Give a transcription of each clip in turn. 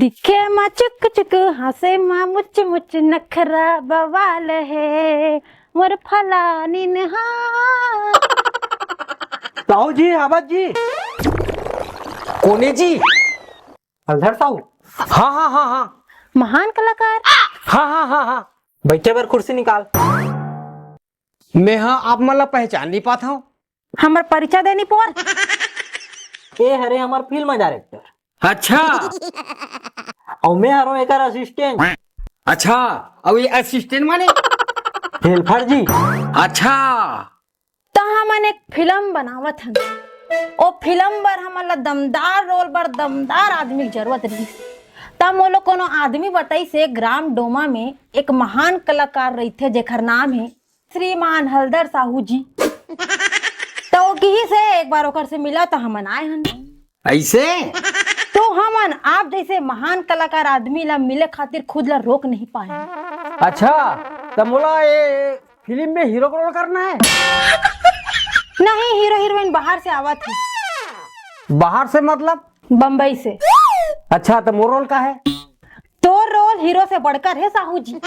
दिखे माँ चुक चुक हंसे माँ मुच मुच नखरा बवाल है मोर फलानी नहा। साहू जी, आवाज जी। कोने जी? हलधर साहू। हाँ हाँ हाँ हाँ महान कलाकार। हाँ हाँ हाँ हाँ। बैठे बार कुर्सी निकाल। मैं हाँ आप मला पहचान नहीं पाता हूँ। हमार परिचय देनी पोर। ए हरे हमार फिल्म डायरेक्टर अच्छा और मैं हरो एक असिस्टेंट। अच्छा, अब ये असिस्टेंट माने? हेल्पर जी। अच्छा तो हमन एक फिल्म बनावत हन। ओ फिल्म बर हमला दमदार रोल बर दमदार आदमी की जरूरत रही। तब मोलो कोनो आदमी बताई से ग्राम डोमा में एक महान कलाकार रही थे जेकर नाम है श्रीमान हलधर साहू जी। तो वो ही से एक बार ओकर से मिला तो हमन आए हन। ऐसे? तो हमन आप जैसे महान कलाकार आदमी ला मिले खातिर खुद ला रोक नहीं पाए। अच्छा, तो मोला ये फिल्म में हीरो का रोल करना है? नहीं, हीरो हीरोइन बाहर से आवा थे। बाहर से मतलब? बम्बई से। अच्छा, तो मोर रोल का है? तो रोल हीरो से बढ़कर है साहू जी।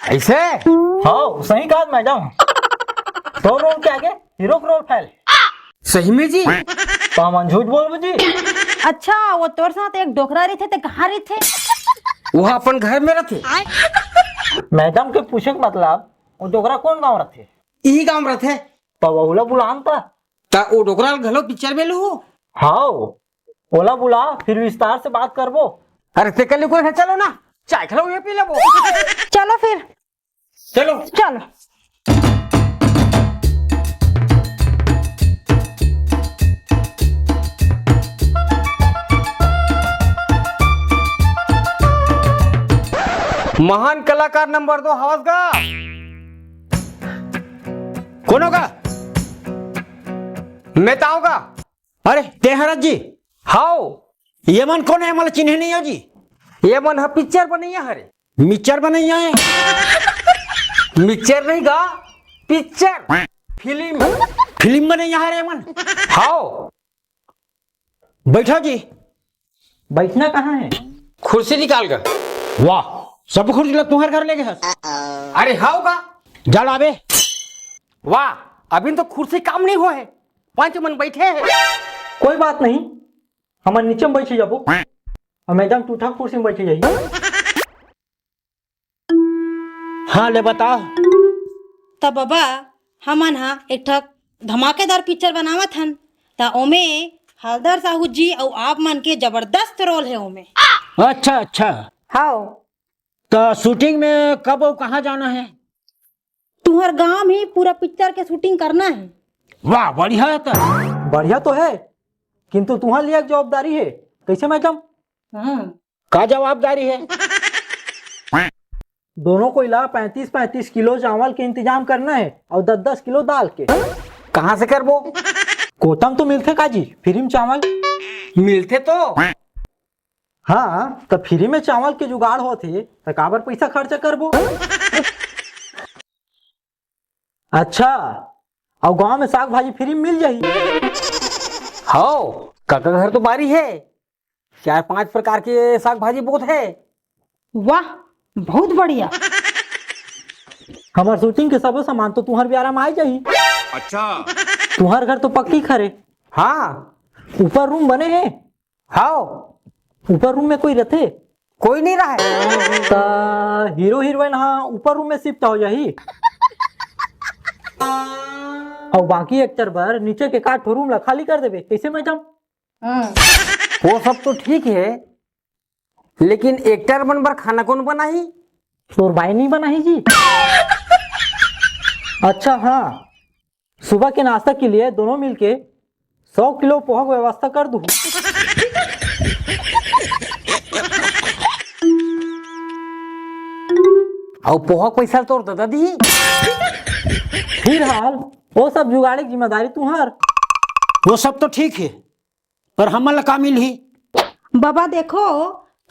ऐसे? हाँ सही कहा मैडम। तो रोल के आगे हीरो का रोल फैल। सही में जी? तो हम झूठ बोल जी। अच्छा, वो तोर साथ एक डोकरा रही थे तो कहाँ रही थे? वो अपन घर में रहते। मैडम के पूछे मतलब वो डोगरा कौन गाँव रखे? यही काम रहते। तो ओला बुलान था। ता वो डोकरा घलो पिक्चर में लू। हाँ ओला बुला, फिर विस्तार से बात करबो। अरे ते कल कोई चलो ना, चाय खिलाओ ये पी लो। चलो फिर। चलो चलो। महान कलाकार नंबर 2 हवस का कौन होगा? मैं ताऊंगा। अरे ते हरत जी, हाउ ये मन कौन है? मला चिन्ह नहीं है जी। ये मन है पिक्चर बनैया हरे। मिक्सचर बनैया है। मिक्सचर नहीं गा, पिक्चर फिल्म। फिल्म बनैया है रे मन। हाउ बैठा जी। बैठना कहाँ है? कुर्सी निकाल कर। वाह, सब खुर्सी लग तुम्हारे घर ले गए हस। अरे हाउ का जल आवे। वाह, अभी तो कुर्सी काम नहीं हुआ है, 5 मन बैठे हैं। कोई बात नहीं, हम नीचे में बैठी जाबो और मैडम टूठा कुर्सी में बैठी जाइए। हाँ ले बताओ। तब बाबा हमन हा एक ठक धमाकेदार पिक्चर बनावत हन। ता ओमे हलधर साहू जी और आप मन के जबरदस्त रोल है ओमे। अच्छा अच्छा, हाओ तो शूटिंग में कब और कहाँ जाना है? तुम्हार गांव में ही पूरा पिक्चर के शूटिंग करना है। वाह बढ़िया है। तो बढ़िया तो है, किंतु तुम्हारे लिए एक जवाबदारी है। कैसे मैडम? का जवाबदारी है? दोनों को इला 35-35 किलो चावल के इंतजाम करना है और 10-10 किलो दाल के। कहाँ से करबो? कोतम तो मिलते का जी फ्री में चावल? मिलते तो। हाँ, तो फ्री में चावल के जुगाड़ होते तो काबर पैसा खर्चा करबो। अच्छा, और गांव में साग भाजी फ्री में मिल जाही। हाउ काका घर तो बारी है, 4-5 प्रकार के साग भाजी बहुत है। वाह, बहुत बढ़िया। हमार शूटिंग के सब सामान तो तुम्हारे ब्यारा में आ जाही। अच्छा तुम्हार घर तो पक्की खरे। हाँ। ऊपर रूम बने हैं। हाउ ऊपर रूम में कोई रहते? कोई नहीं रहा है। तो हीरो हीरोइन हाँ ऊपर रूम में शिफ्ट हो जाही और बाकी एक्टर पर नीचे के काट रूम ला खाली कर देवे। कैसे मैडम? वो सब तो ठीक है, लेकिन एक्टर बन पर खाना कौन बनाही? तोर बाई नहीं बनाही जी। अच्छा हाँ, सुबह के नाश्ता के लिए दोनों मिलके 100 किलो पोहा की व्यवस्था कर दूँ। और पोहा पैसा तो दादा दी। फिर हाल वो सब जुगाड़े की जिम्मेदारी तुम्हार। वो सब तो ठीक है, पर हम का मिल ही। बाबा देखो,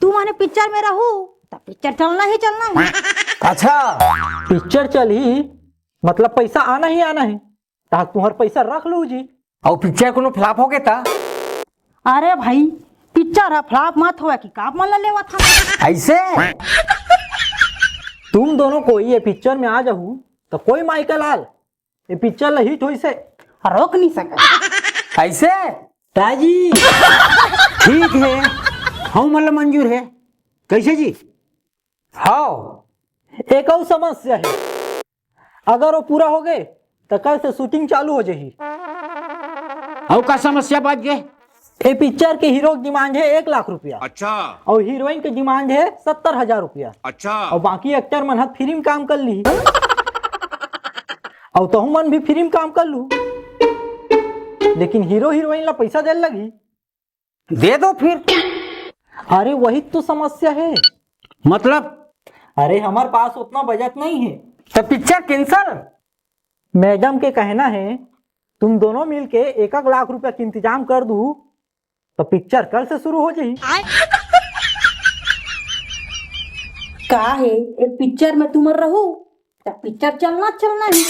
तू माने पिक्चर में रहू तो पिक्चर चलना ही चलना है। अच्छा, पिक्चर चल ही मतलब पैसा आना ही आना है। ताकि तुम्हार पैसा रख लो जी। और पिक्चर कोनो फ्लॉप हो गया था? अरे भाई, पिक्चर है फ्लॉप मत हुआ कि काप मन ला लेवा था। ऐसे तुम दोनों को ये पिक्चर में आ जाऊ तो कोई माइकल लाल ये पिक्चर ला हिट होई से रोक नहीं सका। ऐसे ताजी ठीक है, हम मतलब मंजूर है। कैसे जी? हाँ एक और समस्या है, अगर वो पूरा हो गए तो कल से शूटिंग चालू हो जाएगी। और का समस्या बात गए? ये पिक्चर के हीरो की डिमांड है 1 लाख रुपया। अच्छा और हीरोइन की डिमांड है 70,000 रुपया। अच्छा और बाकी एक्टर मन हाथ फ्री में काम कर ली और तो मन भी फ्री में काम कर लू, लेकिन हीरो हीरोइन ला पैसा देने लगी। दे दो फिर। अरे वही तो समस्या है। मतलब अरे हमारे पास उतना बजट नहीं है। तो पिक्चर कैंसल। मैडम के कहना है तुम दोनों मिलके 1 लाख रुपया का इंतजाम कर दू तो पिक्चर कल से शुरू हो जाएगी। का है एक पिक्चर में तुम रहू तो पिक्चर चलना चलना ही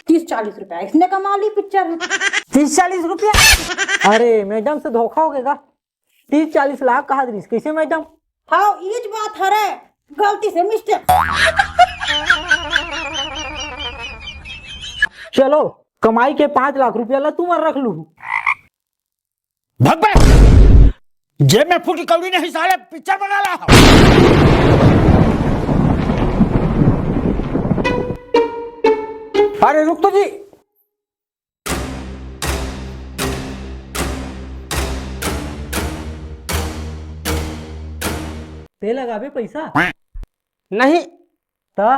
30-40 रुपया इसने कमा ली पिक्चर में। 30-40 रुपया? अरे मैडम से धोखा हो गया। 30-40 लाख कहा दीस कैसे मैडम? हाँ ये बात है रे, गलती से मिस्टेक। चलो कमाई के 5 लाख रुपया ला तुम रख लू। भग बे, जेब में फूटी कौड़ी नहीं साले पिक्चर बना ला। अरे रुक तो जी। पे लगावे पैसा नहीं, ता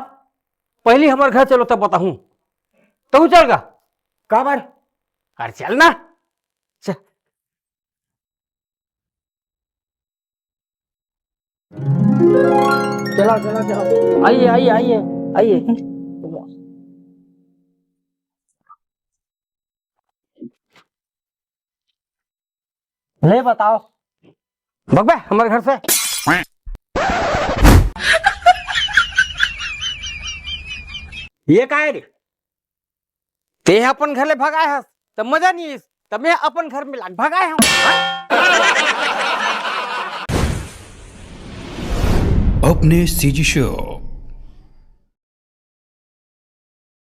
पहले हमारे घर चलो तब बताऊं। तो चल गा का बार? अरे चल ना। चल। चला चला चला, आइए आइए आइए आइए। ले बताओ। भग बे हमारे घर से। ये का है रे? ते अपन घर ले भगाए हस तब मजा नहीं तब मैं अपन घर में लान भगाए हूँ। अपने सीजी शो